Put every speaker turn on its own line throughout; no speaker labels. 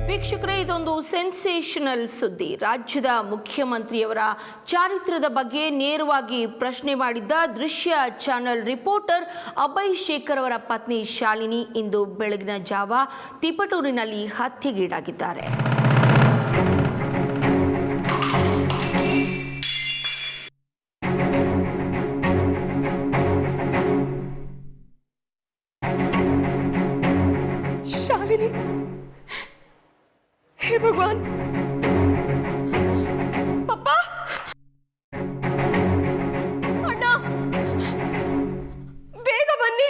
ವೀಕ್ಷಕರೇ, ಇದೊಂದು ಸೆನ್ಸೇಷನಲ್ ಸುದ್ದಿ. ರಾಜ್ಯದ ಮುಖ್ಯಮಂತ್ರಿಯವರ ಚಾರಿತ್ರ್ಯದ ಬಗ್ಗೆ ನೇರವಾಗಿ ಪ್ರಶ್ನೆ ಮಾಡಿದ್ದ ದೃಶ್ಯ ಚಾನೆಲ್ ರಿಪೋರ್ಟರ್ ಅಭಯ್ ಶೇಖರ್ ಅವರ ಪತ್ನಿ ಶಾಲಿನಿ ಇಂದು ಬೆಳಗಿನ ಜಾವ ತಿಪಟೂರಿನಲ್ಲಿ ಹತ್ಯೆಗೀಡಾಗಿದ್ದಾರೆ.
शालिनी, हे भगवान, पापा, अण्णा, ಬೇಗ ಬನ್ನಿ.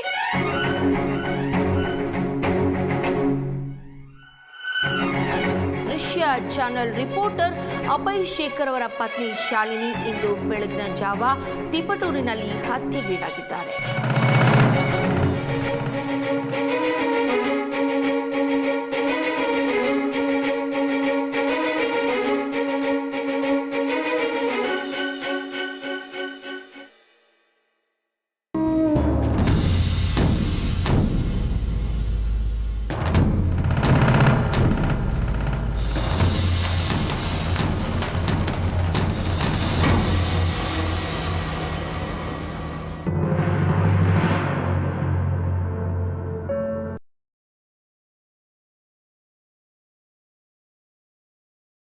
ದೃಶ್ಯ ಚಾನೆಲ್ ರಿಪೋರ್ಟರ್ ಅಭಯ್ ಶೇಖರ್ ಅವರ ಪತ್ನಿ ಶಾಲಿನಿ ಇಂದು ಬೆಳಗಿನ ಜಾವ ತಿಪಟೂರಿನಲ್ಲಿ ಹತ್ಯೆಗೀಡಾಗಿದ್ದಾರೆ.